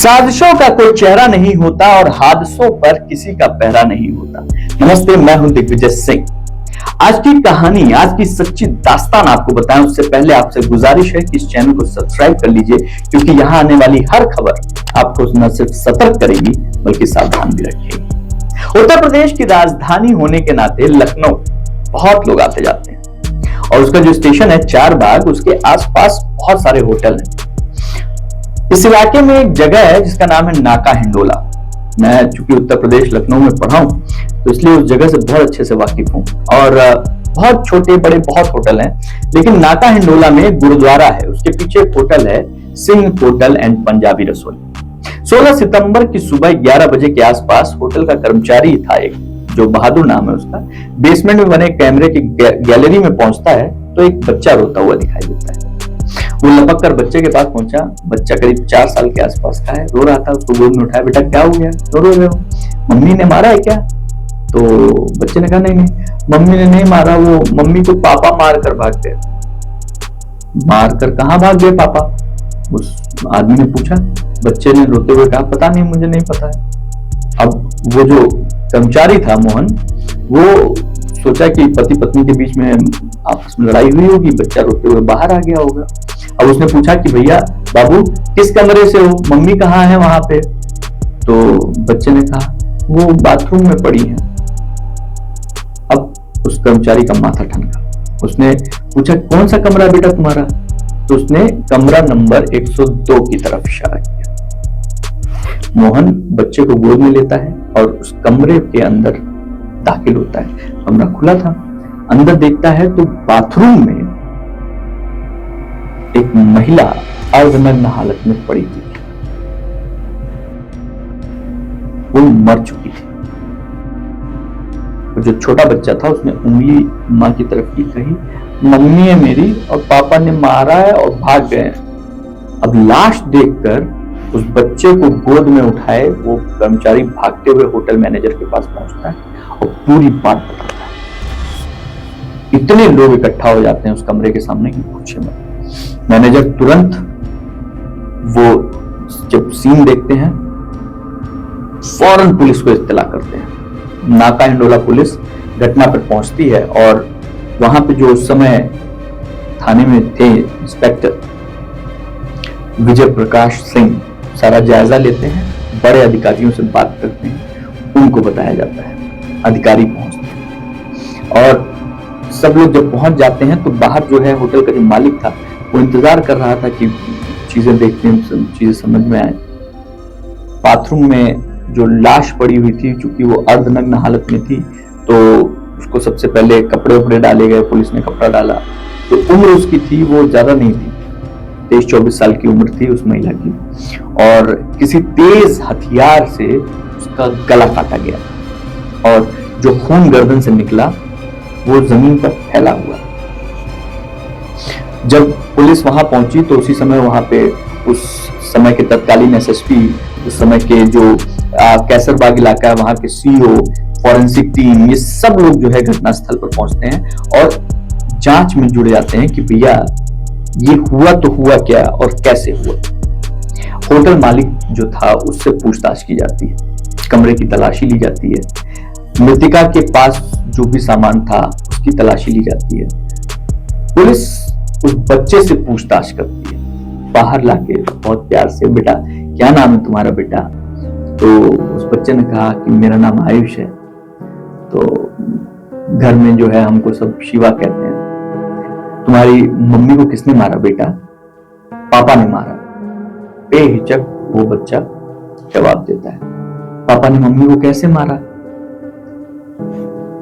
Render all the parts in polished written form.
साजिशों का कोई चेहरा नहीं होता और हादसों पर किसी का पहरा नहीं होता। नमस्ते, मैं हूं दिग्विजय सिंह। आज की कहानी, आज की सच्ची दास्तान आपको बताएं उससे पहले आपसे गुजारिश है कि इस चैनल को सब्सक्राइब कर लीजिए, क्योंकि यहां आने वाली हर खबर आपको न सिर्फ सतर्क करेगी बल्कि सावधान भी रखेगी। उत्तर प्रदेश की राजधानी होने के नाते लखनऊ बहुत लोग आते जाते हैं और उसका जो स्टेशन है चारबाग, उसके आसपास बहुत सारे होटल हैं। इस इलाके में एक जगह है जिसका नाम है नाका हिंडोला। मैं चूंकि उत्तर प्रदेश लखनऊ में पढ़ा हूं तो इसलिए उस जगह से बहुत अच्छे से वाकिफ हूं। और बहुत छोटे बड़े बहुत होटल हैं, लेकिन नाका हिंडोला में गुरुद्वारा है, उसके पीछे एक होटल है सिंह होटल एंड पंजाबी रसोई। 16 सितंबर की सुबह 11 बजे के आसपास होटल का कर्मचारी था एक, जो बहादुर नाम है उसका, बेसमेंट में बने कैमरे की गैलरी में पहुंचता है तो एक बच्चा रोता हुआ दिखाई देता है। वो लपक कर बच्चे के पास पहुंचा। बच्चा करीब 4 साल के आसपास का है, रो रहा था। उसको गोद में उठाया, बेटा क्या हो गया, रो रहे हो, मम्मी ने मारा है क्या? तो बच्चे ने कहा नहीं मम्मी ने नहीं मारा, वो मम्मी को पापा मार कर भाग गए। मार कर कहाँ भाग गए पापा? उस आदमी ने पूछा। बच्चे ने रोते हुए कहा पता नहीं, मुझे नहीं पता है। अब वो जो कर्मचारी था मोहन, वो सोचा कि पति पत्नी के बीच में आपस में लड़ाई हुई होगी, बच्चा रोते हुए बाहर आ गया होगा। अब उसने पूछा कि भैया बाबू किस कमरे से हो, मम्मी कहाँ है वहां पे? तो बच्चे ने कहा वो बाथरूम में पड़ी है। अब उस कर्मचारी का माथा ठनका। उसने पूछा कौन सा कमरा बेटा तुम्हारा? तो उसने कमरा नंबर 102 की तरफ इशारा किया। मोहन बच्चे को गोद में लेता है और उस कमरे के अंदर दाखिल होता है। कमरा खुला था, अंदर देखता है तो बाथरूम में एक महिला अर्धनग्न हालत में पड़ी थी। वो मर चुकी थी। और जो छोटा बच्चा था उसने उंगली मां की तरफ की, कही मम्मी है मेरी और पापा ने मारा है और भाग गए। अब लाश देखकर उस बच्चे को गोद में उठाए वो कर्मचारी भागते हुए होटल मैनेजर के पास पहुंचता है और पूरी बात बताता है। इतने लोग इकट्ठा हो जाते हैं उस कमरे के सामने कि पूछे मत। मैनेजर तुरंत, वो जब सीन देखते हैं फौरन पुलिस को इत्तला करते हैं। नाका हिंडोला पुलिस घटना पर पहुंचती है और वहां पे जो उस समय थाने में थे इंस्पेक्टर विजय प्रकाश सिंह सारा जायजा लेते हैं, बड़े अधिकारियों से बात करते हैं, उनको बताया जाता है। अधिकारी पहुंचते हैं और सब लोग जब पहुंच जाते हैं तो बाहर जो है होटल का जो मालिक था वो इंतजार कर रहा था कि चीजें देखते हैं, चीजें समझ में आए। बाथरूम में जो लाश पड़ी हुई थी, चूंकि वो अर्धनग्न हालत में थी, तो उसको सबसे पहले कपड़े उपड़े डाले गए, पुलिस ने कपड़ा डाला। तो उम्र उसकी थी वो ज्यादा नहीं थी, 23-24 साल की उम्र थी उस महिला की, और किसी तेज हथियार से उसका गला काटा गया और जो खून गर्दन से निकला वो जमीन पर फैला हुआ। जब पुलिस वहां पहुंची तो उसी समय वहां पे उस समय के तत्कालीन एसएसपी, उस समय के जो कैसरबाग इलाका है वहां के सीओ, फॉरेंसिक टीम, ये सब लोग जो है घटनास्थल पर पहुंचते हैं और जांच में जुड़ जाते हैं कि भैया ये हुआ तो हुआ क्या और कैसे हुआ। होटल मालिक जो था उससे पूछताछ की जाती है, कमरे की तलाशी ली जाती है, मृतिका के पास जो भी सामान था उसकी तलाशी ली जाती है। पुलिस उस बच्चे से पूछताछ करती है, बाहर लाके बहुत प्यार से, बेटा क्या नाम है तुम्हारा बेटा? तो उस बच्चे ने कहा कि मेरा नाम आयुष है। तो घर में जो है हमको सब शिवा कहते हैं। तुम्हारी मम्मी को किसने मारा बेटा? पापा ने मारा। बेहिचक वो बच्चा जवाब देता है, पापा ने मम्मी को कैसे मारा?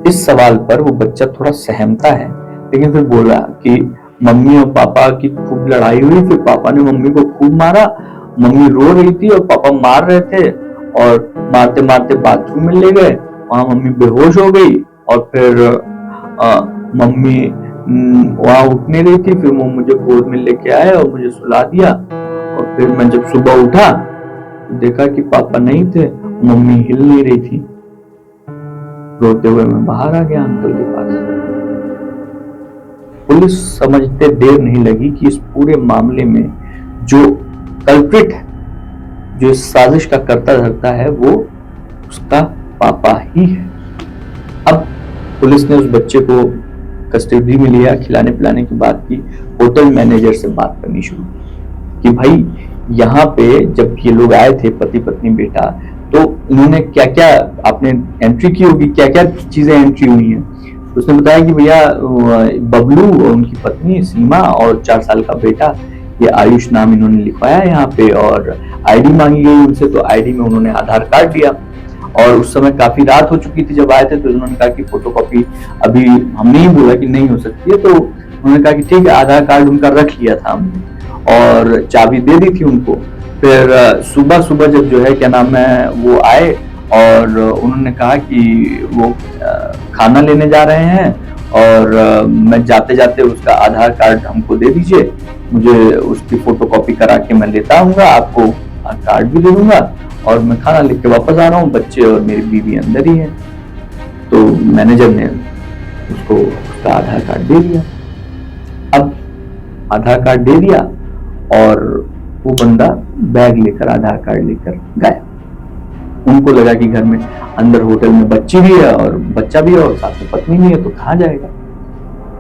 इस सवाल पर वो बच्चा थोड़ा सहमता है, लेकिन फिर बोला कि मम्मी और पापा की खूब लड़ाई हुई, फिर पापा ने मम्मी को खूब मारा, मम्मी रो रही थी और पापा मार रहे थे और मारते मारते बाथरूम में ले गए, वहां मम्मी बेहोश हो गई और फिर मम्मी वहां उठ नहीं रही थी, फिर वो मुझे गोद में लेके आए और मुझे सुला दिया और फिर मैं जब सुबह उठा तो देखा कि पापा नहीं थे, मम्मी हिल नहीं रही थी। रोते हुए मैं बाहर आ गया अंकल के पास। पुलिस समझते देर नहीं लगी कि इस पूरे मामले में जो कल्प्रिट है जो इस साजिश का करता धरता है वो उसका पापा ही है। अब पुलिस ने उस बच्चे को कस्टडी में लिया, खिलाने पिलाने की बात की, होटल मैनेजर से बात करनी शुरू की कि भाई यहाँ पे जब ये लोग आए थे पति पत्नी बेटा, तो उन्होंने क्या क्या आपने एंट्री की होगी, क्या क्या चीजें एंट्री हुई हैं। तो उसने बताया कि भैया बबलू और उनकी पत्नी सीमा और 4 साल का बेटा, ये आयुष नाम इन्होंने लिखवाया यहाँ पे, और आईडी मांगी गई उनसे, तो आईडी में उन्होंने आधार कार्ड दिया। और उस समय काफी रात हो चुकी थी जब आए थे, तो उन्होंने कहा कि फोटोकॉपी अभी हमने ही बोला कि नहीं हो सकती है, तो उन्होंने कहा कि ठीक है, आधार कार्ड उनका रख लिया था हमने और चाबी दे दी थी उनको। फिर सुबह सुबह जब जो है क्या नाम है वो आए और उन्होंने कहा कि वो खाना लेने जा रहे हैं और मैं जाते जाते उसका आधार कार्ड हमको दे दीजिए, मुझे उसकी फोटोकॉपी करा के मैं लेता आऊंगा, आपको कार्ड भी दे दूंगा और मैं खाना लेके वापस आ रहा हूँ, बच्चे और मेरी बीवी अंदर ही है। तो मैनेजर ने उसको उसका आधार कार्ड दे दिया। अब आधार कार्ड दे दिया और वो बंदा बैग लेकर आधार कार्ड लेकर गया। उनको लगा कि घर में अंदर होटल में बच्ची भी है और बच्चा भी है और साथ में पत्नी भी है, तो कहाँ जाएगा,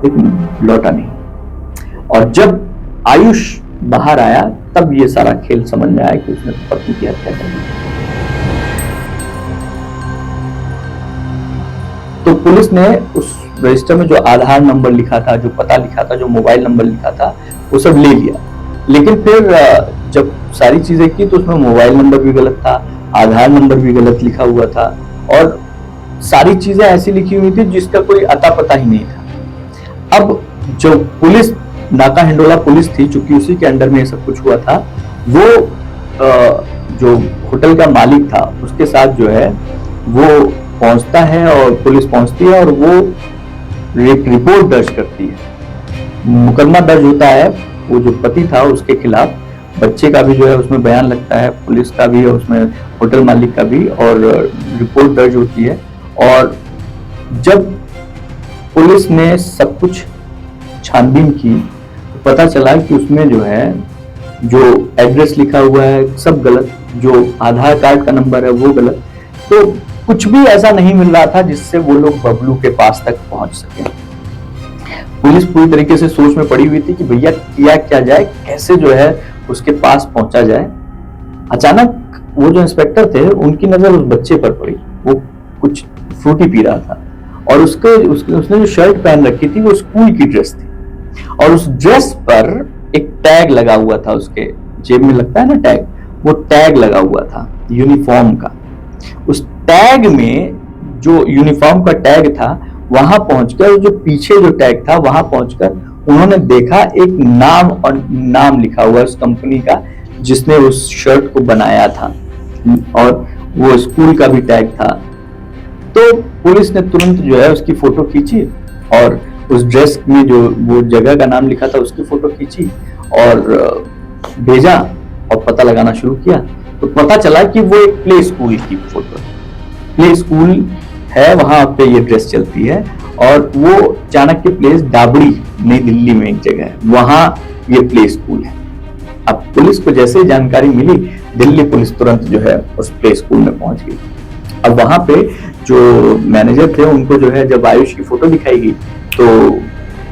लेकिन लौटा नहीं। और जब आयुष बाहर आया तब ये सारा खेल समझ में आया कि उसने पत्नी की हत्या कर दी। तो पुलिस ने उस रजिस्टर में जो आधार नंबर लिखा था, जो पता लिखा था, जो मोबाइल नंबर लिखा था, वो सब ले लिया। लेकिन फिर जब सारी चीजें की तो उसमें मोबाइल नंबर भी गलत था, आधार नंबर भी गलत लिखा हुआ था और सारी चीजें ऐसी लिखी हुई थी जिसका कोई अता पता ही नहीं था। अब जो पुलिस नाका हिंडोला पुलिस थी, चूंकि उसी के अंडर में ये सब कुछ हुआ था, वो जो होटल का मालिक था उसके साथ जो है वो पहुंचता है और पुलिस पहुंचती है और वो एक रिपोर्ट दर्ज करती है, मुकदमा दर्ज होता है वो जो पति था उसके खिलाफ, बच्चे का भी जो है उसमें बयान लगता है, पुलिस का भी और उसमें होटल मालिक का भी, और रिपोर्ट दर्ज होती है। और जब पुलिस ने सब कुछ छानबीन की तो पता चला कि उसमें जो है जो एड्रेस लिखा हुआ है सब गलत, जो आधार कार्ड का नंबर है वो गलत, तो कुछ भी ऐसा नहीं मिल रहा था जिससे वो लोग बबलू के पास तक पहुंच सके। पुलिस पूरी तरीके से सोच में पड़ी हुई थी कि भैया किया क्या जाए, कैसे जो है उसके पास पहुंचा जाए। अचानक वो जो इंस्पेक्टर थे उनकी नजर उस बच्चे पर पड़ी, वो कुछ फ्रूटी पी रहा था और उसने जो शर्ट पहन रखी थी वो स्कूल की ड्रेस थी और उस ड्रेस पर एक टैग लगा हुआ था, उसके जेब में लगता है ना टैग, वो टैग लगा हुआ था यूनिफॉर्म का। उस टैग में जो यूनिफॉर्म का टैग था वहां पहुंचकर, जो पीछे जो टैग था वहां पहुंचकर उन्होंने देखा एक नाम और नाम लिखा हुआ उस कंपनी का जिसने उस शर्ट को बनाया था और वो स्कूल का भी टैग था। तो पुलिस ने तुरंत जो है उसकी फोटो खींची और उस ड्रेस में जो वो जगह का नाम लिखा था उसकी फोटो खींची और भेजा और पता लगाना शुरू किया। तो पता चला कि वो एक प्ले स्कूल की फोटो, प्ले स्कूल है वहां पे ये ड्रेस चलती है और वो चाणक्य प्लेस डाबड़ी नई दिल्ली में एक जगह है, वहां ये प्ले स्कूल है। अब पुलिस को जैसे जानकारी मिली दिल्ली पुलिस तुरंत जो है उस प्ले स्कूल में पहुंच गई। अब वहां पे जो मैनेजर थे उनको जो है जब आयुष की फोटो दिखाई गई तो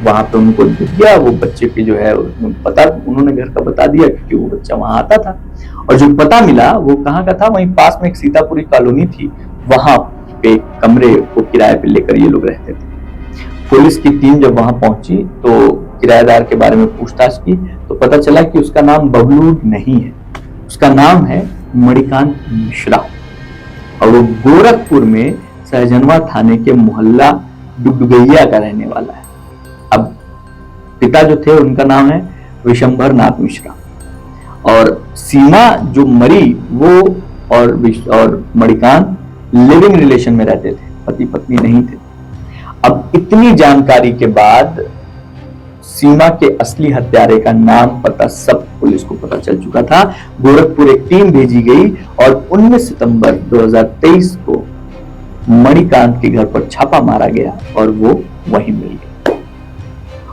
वहां पे उनको दिख गया वो बच्चे की जो है पता, उन्होंने घर का बता दिया क्योंकि वो बच्चा वहां आता था। और जो पता मिला वो कहाँ का था, वहीं पास में एक सीतापुरी कॉलोनी थी, वहां पे कमरे को किराए पे लेकर ये लोग रहते थे। पुलिस की टीम जब वहां पहुंची तो किराएदार के बारे में पूछताछ की तो पता चला कि उसका नाम बबलू नहीं है, उसका नाम है मणिकांत मिश्रा और वो गोरखपुर में सहजनवा थाने के मोहल्ला डुगडुगैया का रहने वाला है। अब पिता जो थे उनका नाम है विशंभर नाथ मिश्रा और सीमा जो मरी वो और मणिकांत लिविंग रिलेशन में रहते थे, पति पत्नी नहीं थे। अब इतनी जानकारी के बाद सीमा के असली हत्यारे का नाम पता सब पुलिस को पता चल चुका था। गोरखपुर एक टीम भेजी गई और 19 सितंबर 2023 को मणिकांत के घर पर छापा मारा गया और वो वहीं मिल गया।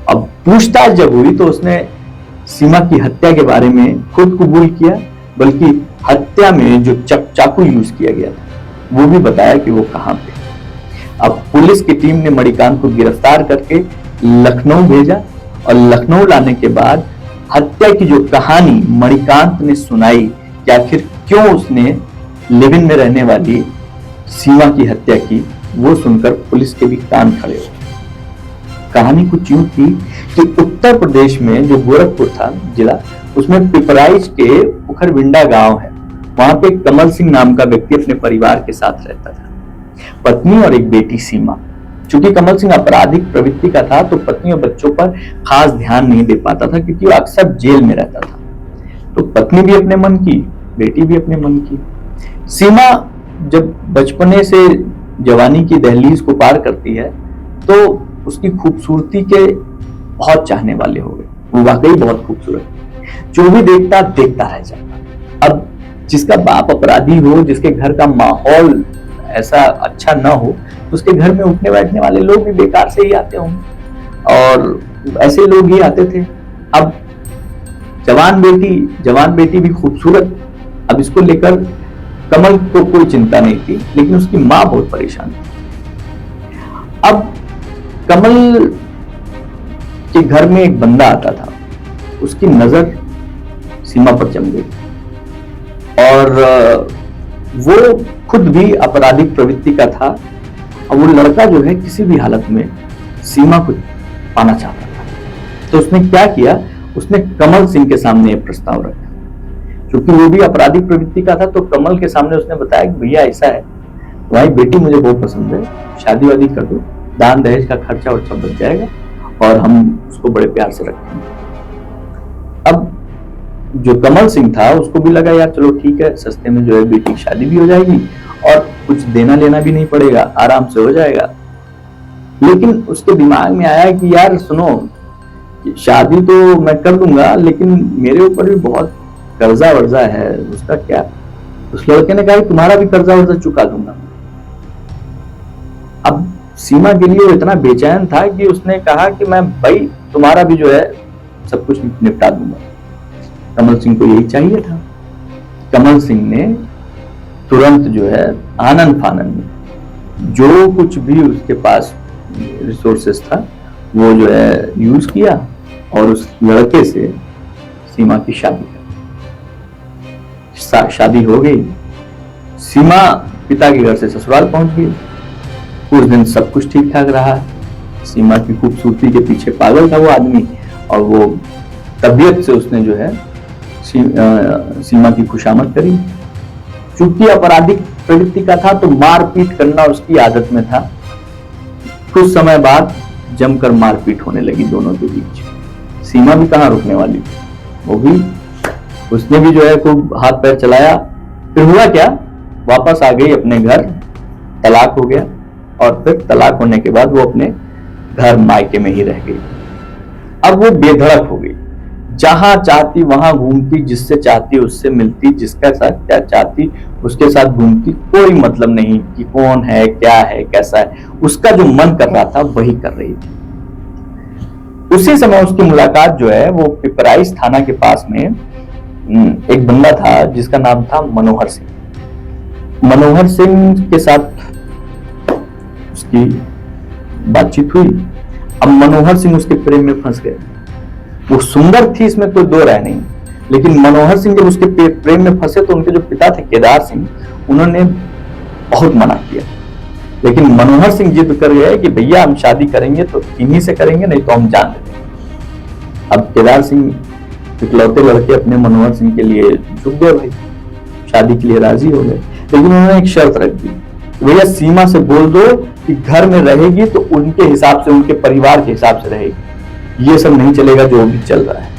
अब पूछताछ जब हुई तो उसने सीमा की हत्या के बारे में खुद कबूल किया, बल्कि हत्या में जो चाकू यूज किया गया था वो भी बताया कि वो कहां पे। अब पुलिस की टीम ने मणिकांत को गिरफ्तार करके लखनऊ भेजा और लखनऊ लाने के बाद हत्या की जो कहानी मणिकांत ने सुनाई कि आखिर क्यों उसने लिव इन में रहने वाली सीमा की हत्या की, वो सुनकर पुलिस के भी कान खड़े हो। कहानी कुछ यूं थी कि उत्तर प्रदेश में जो गोरखपुर था जिला, उसमें पिपराइच के उखरविंडा गांव है, वहां पे कमल सिंह नाम का व्यक्ति अपने परिवार के साथ रहता था, पत्नी और एक बेटी सीमा। चूंकि कमल सिंह आपराधिक प्रवृत्ति का था तो पत्नी और बच्चों पर खास ध्यान नहीं दे पाता था क्योंकि वो अक्सर जेल में रहता था। तो पत्नी भी अपने मन की, बेटी भी अपने मन की। सीमा जब बचपने से जवानी की दहलीज को पार करती है तो उसकी खूबसूरती के बहुत चाहने वाले हो गए। वो वाकई बहुत खूबसूरत, जो भी देखता देखता रह जाता। अब जिसका बाप अपराधी हो, जिसके घर का माहौल ऐसा अच्छा ना हो, तो उसके घर में उठने बैठने वाले लोग भी बेकार से ही आते होंगे और ऐसे लोग ही आते थे। अब जवान बेटी भी खूबसूरत। अब इसको लेकर कमल को कोई चिंता नहीं थी, लेकिन उसकी मां बहुत परेशान थी। अब कमल के घर में एक बंदा आता था, उसकी नजर सीमा पर जम गई और वो खुद भी आपराधिक प्रवृत्ति का था और वो लड़का जो है किसी भी हालत में सीमा को पाना चाहता था। तो उसने क्या किया, उसने कमल सिंह के सामने ये प्रस्ताव रखा। क्योंकि वो भी आपराधिक प्रवृत्ति का था तो कमल के सामने उसने बताया कि भैया ऐसा है, तुम्हारी बेटी मुझे बहुत पसंद है, शादी वादी कर दो, दान दहेज का खर्चा और सब बच जाएगा और हम उसको बड़े प्यार से रखेंगे। अब जो कमल सिंह था उसको भी लगा यार चलो ठीक है, सस्ते में जो है बेटी की शादी भी हो जाएगी और कुछ देना लेना भी नहीं पड़ेगा, आराम से हो जाएगा। लेकिन उसके दिमाग में आया कि यार सुनो, शादी तो मैं कर दूंगा लेकिन मेरे ऊपर भी बहुत कर्जा वर्जा है, उसका क्या। उस लड़के ने कहा तुम्हारा भी कर्जा वर्जा चुका दूंगा। अब सीमा के लिए वो इतना बेचैन था कि उसने कहा कि मैं भाई तुम्हारा भी जो है सब कुछ निपटा दूंगा। कमल सिंह को यही चाहिए था। कमल सिंह ने तुरंत जो है आनन फानन में जो कुछ भी उसके पास रिसोर्सेस था वो जो है यूज किया और उस लड़के से सीमा की शादी शादी हो गई। सीमा पिता के घर से ससुराल पहुंच गई। कुछ दिन सब कुछ ठीक ठाक रहा। सीमा की खूबसूरती के पीछे पागल था वो आदमी और वो तबीयत से उसने जो है सीमा की खुशामद करी। चूंकि आपराधिक प्रवृत्ति का था तो मारपीट करना उसकी आदत में था। कुछ समय बाद जमकर मारपीट होने लगी दोनों के बीच। सीमा भी कहां रुकने वाली थी, वो भी उसने भी जो है खूब हाथ पैर चलाया। फिर हुआ क्या, वापस आ गई अपने घर, तलाक हो गया और फिर तलाक होने के बाद वो अपने घर मायके में ही रह गई। अब वो बेधड़क हो गई, जहां चाहती वहां घूमती, जिससे चाहती उससे मिलती, जिसका साथ क्या चाहती उसके साथ घूमती, कोई मतलब नहीं कि कौन है क्या है कैसा है। उसका जो मन कर रहा था वही कर रही थी। उसी समय उसकी मुलाकात जो है वो पिपराइच थाना के पास में एक बंदा था जिसका नाम था मनोहर सिंह। मनोहर सिंह के साथ उसकी बातचीत हुई। अब मनोहर सिंह उसके प्रेम में फंस गए। वो सुंदर थी, इसमें कोई दो राय नहीं, लेकिन मनोहर सिंह जब उसके प्रेम में फंसे तो उनके जो पिता थे केदार सिंह, उन्होंने बहुत मना किया। लेकिन मनोहर सिंह जिद कर गए कि भैया हम शादी करेंगे तो इन्हीं से करेंगे, नहीं तो हम जान देंगे। अब केदार सिंह इकलौते लड़के अपने मनोहर सिंह के लिए झुक गए, भाई शादी के लिए राजी हो गए। लेकिन उन्होंने एक शर्त रख दी, भैया सीमा से बोल दो कि घर में रहेगी तो उनके हिसाब से, उनके परिवार के हिसाब से रहेगी, ये सब नहीं चलेगा जो भी चल रहा है।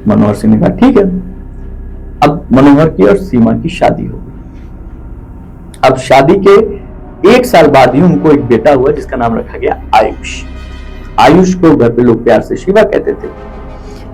मनोहर सिंह ने कहा ठीक है। अब मनोहर की और सीमा की शादी हो गई। अब शादी के 1 साल बाद ही उनको एक बेटा हुआ जिसका नाम रखा गया आयुष। आयुष को घर पे लोग प्यार से शिवा कहते थे।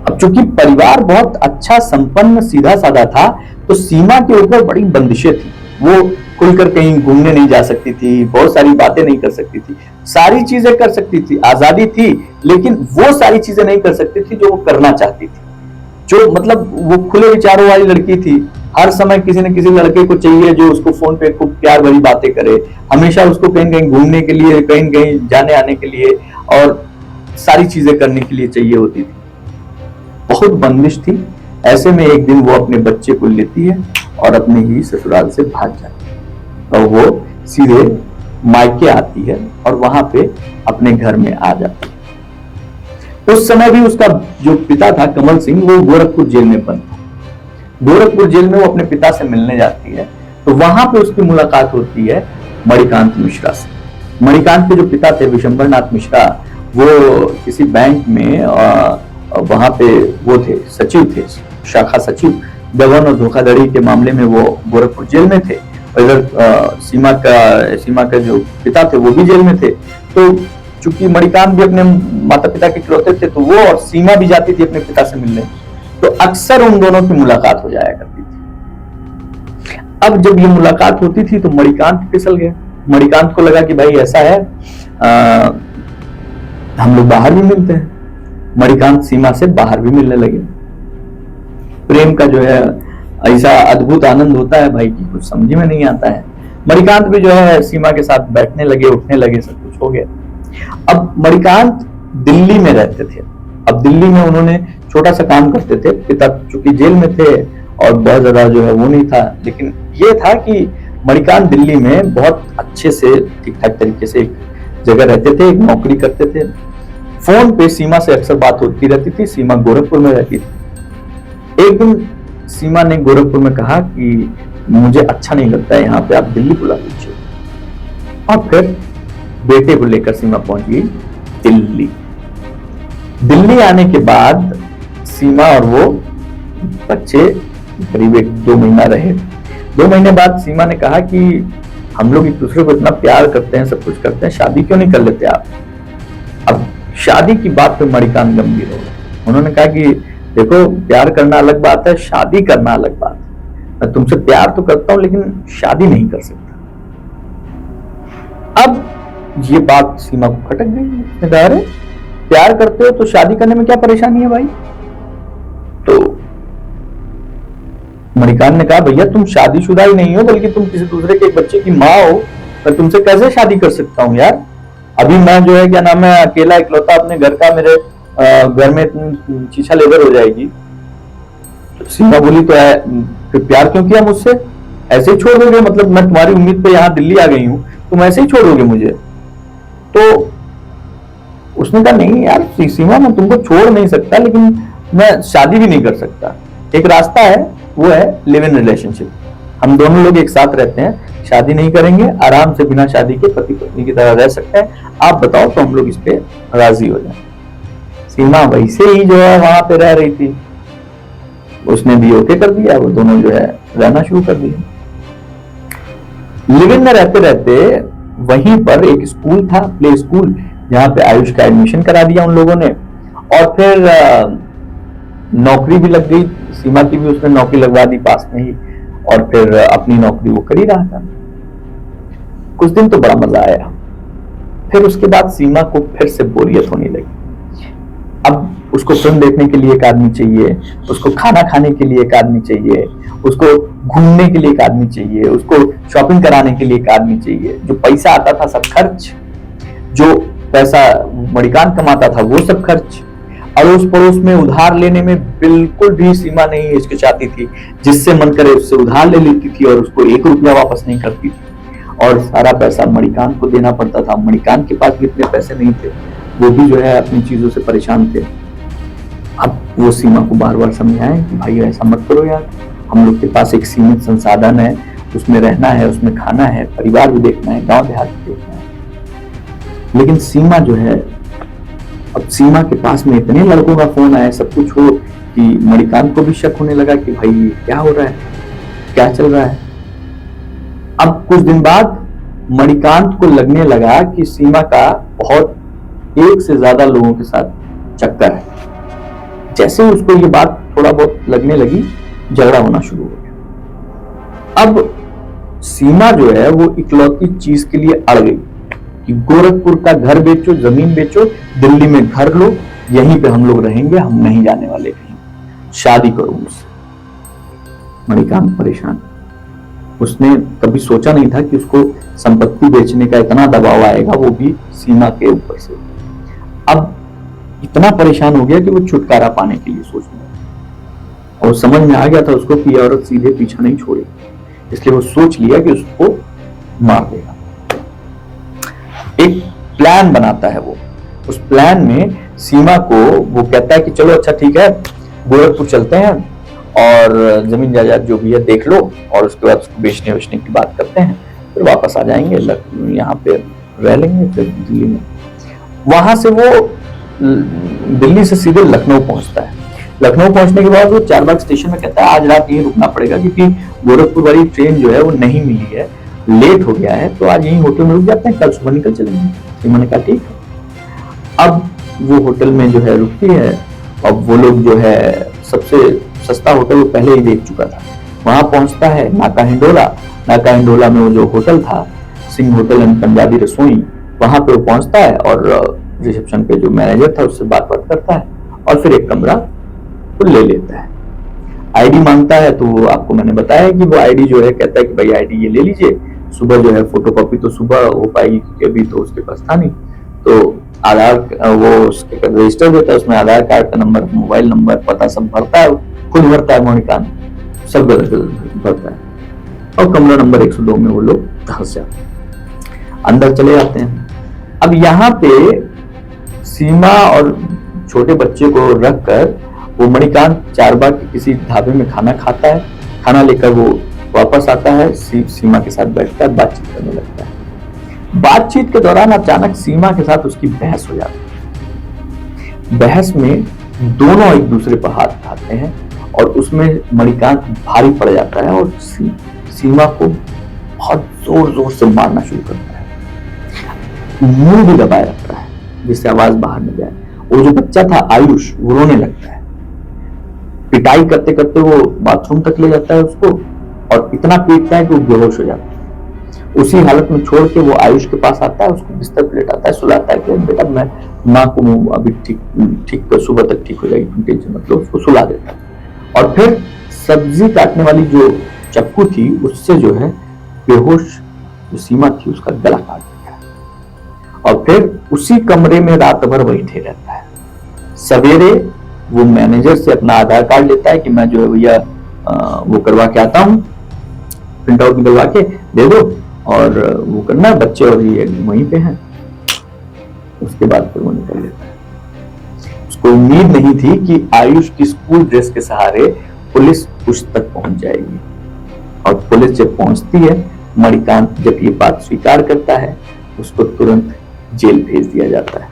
अब चूंकि परिवार बहुत अच्छा संपन्न सीधा साधा था तो सीमा के ऊपर बड़ी बंदिशें थी। वो खुलकर कहीं घूमने नहीं जा सकती थी, बहुत सारी बातें नहीं कर सकती थी, सारी चीजें कर सकती थी, आजादी थी, लेकिन वो सारी चीजें नहीं कर सकती थी जो वो करना चाहती थी। जो मतलब वो खुले विचारों वाली लड़की थी। हर समय किसी न किसी लड़के को चाहिए जो उसको फोन पे खूब प्यार भरी बातें करे, हमेशा उसको कहीं कहीं घूमने के लिए, कहीं कहीं जाने आने के लिए और सारी चीजें करने के लिए चाहिए होती थी। बहुत बंदिश थी। ऐसे में एक दिन वो अपने बच्चे को लेती है और अपने ही ससुराल से भाग जाती है और वो सीधे मायके आती है और वहां पे अपने घर में आ जाती है। उस समय भी उसका जो पिता था कमल सिंह, वो गोरखपुर जेल में बंद था। गोरखपुर जेल में वो अपने पिता से मिलने जाती है तो वहां पे उसकी मुलाकात होती है मणिकांत मिश्रा से। मणिकांत के जो पिता थे विशंबरनाथ मिश्रा, वो किसी बैंक में वहां पे वो थे, सचिव थे, शाखा सचिव। गबन और धोखाधड़ी के मामले में वो गोरखपुर जेल में थे और इधर सीमा का जो पिता थे वो भी जेल में थे। तो चूंकि मणिकांत भी अपने माता पिता के इकलौते थे तो वो और सीमा भी जाती थी अपने पिता से मिलने, तो अक्सर उन दोनों की मुलाकात हो जाया करती थी। अब जब ये मुलाकात होती थी तो मणिकांत फिसल गया। मणिकांत को लगा कि भाई ऐसा है, हम लोग बाहर भी मिलते हैं। मणिकांत सीमा से बाहर भी मिलने लगे। प्रेम का जो है ऐसा अद्भुत आनंद होता है भाई कि कुछ समझ में नहीं आता है। मणिकांत भी जो है सीमा के साथ बैठने लगे, उठने लगे, सब कुछ हो गया। अब मणिकांत दिल्ली में रहते थे। अब दिल्ली में उन्होंने छोटा सा काम करते थे, पिता चूंकि जेल में थे और बहुत ज्यादा जो है वो नहीं था, लेकिन ये था कि मणिकांत दिल्ली में बहुत अच्छे से ठीक ठाक तरीके से एक जगह रहते थे, एक नौकरी करते थे। फोन पे सीमा से अक्सर बात होती रहती थी। सीमा गोरखपुर में रहती थी। एक दिन सीमा ने गोरखपुर में कहा कि मुझे अच्छा नहीं लगता है यहाँ पे, आप दिल्ली बुला लीजिए। और फिर बेटे को लेकर सीमा पहुंच गई दिल्ली। दिल्ली आने के बाद सीमा और वो बच्चे करीब 1-2 महीना रहे। 2 महीने बाद सीमा ने कहा कि हम लोग एक दूसरे को इतना प्यार करते हैं, सब कुछ करते हैं, शादी क्यों नहीं कर लेते आप। अब शादी की बात पे मणिकांत गंभीर हो गए। उन्होंने कहा कि देखो, प्यार करना अलग बात है, शादी करना अलग बात है। मैं तुमसे प्यार तो करता हूं लेकिन शादी नहीं कर सकता। अब ये बात सीमा को खटक गई। अरे प्यार करते हो तो शादी करने में क्या परेशानी है भाई। तो मणिकांत ने कहा भैया तुम शादीशुदा ही नहीं हो, बल्कि तुम किसी दूसरे के एक बच्चे की माँ हो, मैं तुमसे कैसे शादी कर सकता हूँ यार। अभी मैं जो है क्या नाम है अकेला इकलौता अपने घर का, मेरे घर में शीशा लेबर हो जाएगी। तो सीमा बोली तो फिर प्यार क्यों किया मुझसे, ऐसे ही छोड़ दोगे, मतलब मैं तुम्हारी उम्मीद पे यहाँ दिल्ली आ गई हूँ, तुम ऐसे ही छोड़ोगे मुझे। तो उसने कहा नहीं यार सीमा, मैं तुमको छोड़ नहीं सकता लेकिन मैं शादी भी नहीं कर सकता। एक रास्ता है, वो है लिव इन रिलेशनशिप। हम दोनों लोग एक साथ रहते हैं, शादी नहीं करेंगे, आराम से बिना शादी के पति पत्नी की तरह रह सकते हैं। आप बताओ तो हम लोग इस पे राजी हो जाए। सीमा वैसे ही जो है वहां पे रह रही थी, उसने भी ओके कर दिया, वो दोनों जो है रहना शुरू कर दिया। लिव इन में रहते रहते वहीं पर एक स्कूल था, प्ले स्कूल, जहां पे आयुष का एडमिशन करा दिया उन लोगों ने। और फिर नौकरी भी लग गई, सीमा की भी उसने नौकरी लगवा दी पास में ही। और फिर अपनी नौकरी वो कर ही रहा था। कुछ दिन तो बड़ा मजा आया। फिर उसके बाद सीमा को फिर से बोरियत होने लगी। अब उसको फिल्म देखने के लिए एक आदमी चाहिए, उसको खाना खाने के लिए एक आदमी चाहिए, उसको घूमने के लिए एक आदमी चाहिए, उसको शॉपिंग कराने के लिए एक आदमी चाहिए। जो पैसा आता था सब खर्च, जो पैसा मणिकांत कमाता था वो सब खर्च। अड़ोस पड़ोस में उधार लेने में बिल्कुल भी सीमा नहीं हिचकिचाती थी। जिससे मन करे उससे उधार ले लेती थी और उसको 1 रुपया वापस नहीं करती थी। और सारा पैसा मणिकांत को देना पड़ता था। मणिकांत के पास भी इतने पैसे नहीं थे, वो भी जो है अपनी चीजों से परेशान थे। अब वो सीमा को बार बार समझाएं कि भाई ऐसा मत करो यार, हम लोग के पास एक सीमित संसाधन है, उसमें रहना है, उसमें खाना है, परिवार भी देखना है, गांव देहात भी देखना है। लेकिन सीमा जो है, अब सीमा के पास में इतने लड़कों का फोन आया, सब कुछ हो, कि मणिकांत को भी शक होने लगा कि भाई क्या हो रहा है, क्या चल रहा है। अब कुछ दिन बाद मणिकांत को लगने लगा कि सीमा का बहुत 1 से ज्यादा लोगों के साथ चक्कर है। जैसे उसको ये बात थोड़ा बहुत लगने लगी, झगड़ा होना शुरू हो गया। अब सीमा जो है वो इकलौती चीज के लिए अड़ गई कि गोरखपुर का घर बेचो, जमीन बेचो, दिल्ली में घर लो, यहीं पे हम लोग रहेंगे, हम नहीं जाने वाले कहीं। शादी करो मुझसे। मणिकांत परेशान, उसने कभी सोचा नहीं था कि उसको संपत्ति बेचने का इतना दबाव आएगा, वो भी सीमा के ऊपर से। अब इतना परेशान हो गया कि वो छुटकारा पाने के लिए सोचने लगा, और समझ में आ गया था उसको कि औरत सीधे पीछा नहीं छोड़ेगी, इसलिए वो सोच लिया कि उसको मार देगा। एक प्लान बनाता है वो। उस प्लान में सीमा को वो कहता है कि चलो अच्छा ठीक है, गोरखपुर चलते हैं और जमीन जायदाद जो भी है देख लो, और उसके बाद उसको बेचने वेचने की बात करते हैं, फिर वापस आ जाएंगे, यहाँ पे रह लेंगे फिर दिल्ली में। वहां से वो दिल्ली से सीधे लखनऊ पहुंचता है। लखनऊ पहुंचने के बाद वो चारबाग स्टेशन में कहता है आज रात यहीं रुकना पड़ेगा, क्योंकि गोरखपुर वाली ट्रेन जो है वो नहीं मिली है, लेट हो गया है, तो आज यहीं होटल में रुक जाते हैं, कल सुबह निकल चलेंगे। मैंने कहा ठीक है। अब वो होटल में जो है रुकती है, अब वो लोग जो है सबसे सस्ता होटल वो पहले ही देख चुका था, वहां पहुंचता है नाका हिंडोला में वो जो होटल था सिंह होटल एंड पंजाबी रसोई, वहां पे वो पहुंचता है और रिसेप्शन पे जो मैनेजर था उससे बात करता है, और फिर एक कमरा वो ले लेता है। आईडी मांगता है, तो आपको मैंने बताया कि वो आईडी जो है कहता है कि भाई आईडी ये ले लीजिए, सुबह जो है फोटोकॉपी तो सुबह हो पाएगी क्योंकि अभी तो उसके पास था नहीं, तो आधार वो उसके रजिस्टर देता है, उसमें आधार कार्ड का नंबर, मोबाइल नंबर, पता सब भरता है, खुद भरता है मणिकांत, सब भरता है, और कमरा नंबर 102 में वो लोग धंस जाते हैं, अंदर चले जाते हैं। अब यहाँ पे सीमा और छोटे बच्चे को रखकर वो मणिकांत चारबाग के किसी ढाबे में खाना खाता है, खाना लेकर वो वापस आता है, सीमा के साथ बैठता है, बातचीत करने लगता है। बातचीत के दौरान अचानक सीमा के साथ उसकी बहस हो जाती है। बहस में दोनों एक दूसरे पर हाथ उठाते हैं और उसमें मणिकांत भारी पड़ जाता है और सीमा को बहुत जोर जोर से मारना शुरू करता है, मुंह भी दबाया रखता है जिससे आवाज बाहर न जाए। वो जो बच्चा था आयुष, वो रोने लगता है, पिटाई करते करते वो बाथरूम तक ले जाता है उसको, और इतना पीटता है कि वो बेहोश हो जाता है। उसी हालत में छोड़ के वो आयुष के पास आता है, उसको बिस्तर पे लेटाता है, सुलाता है कि बेटा मैं माँ को अभी ठीक सुबह तक ठीक हो जाएगी, तुम टेंशन मत लो, उसको सुला देता है। और फिर सब्जी काटने वाली जो चाकू थी उससे जो है बेहोश जो सीमा थी उसका गला काट दिया, और फिर उसी कमरे में रात भर बैठे रहता है। सवेरे वो मैनेजर से अपना आधार कार्ड लेता है कि मैं जो है भैया वो करवा के आता हूँ, प्रिंट आउट निकलवा के दे दो, और वो करना, बच्चे और ये वहीं पे हैं। उसके बाद फिर वो निकल लेता है। उसको उम्मीद नहीं थी कि आयुष की स्कूल ड्रेस के सहारे पुलिस उस तक पहुंच जाएगी, और पुलिस जब पहुंचती है, मणिकांत जब ये बात स्वीकार करता है, उसको तुरंत जेल भेज दिया जाता है।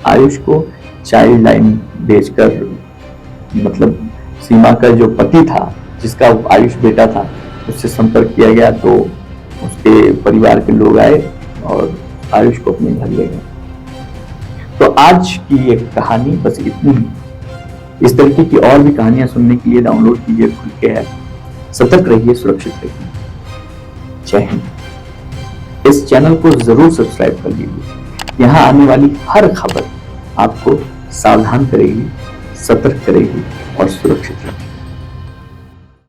आयुष को चाइल्ड लाइन भेजकर, मतलब सीमा का जो पति था जिसका आयुष बेटा था उससे संपर्क किया गया, तो उसके परिवार के लोग आए और आयुष को अपने घर ले गए। तो आज की ये कहानी बस इतनी ही। इस तरीके की और भी कहानियां सुनने के लिए डाउनलोड कीजिए खुल के ऐप। सतर्क रहिए, सुरक्षित रहिए। जय हिंद। इस चैनल को जरूर सब्सक्राइब कर लीजिए। यहाँ आने वाली हर खबर आपको सावधान करेगी, सतर्क करेगी और सुरक्षित रखेगी।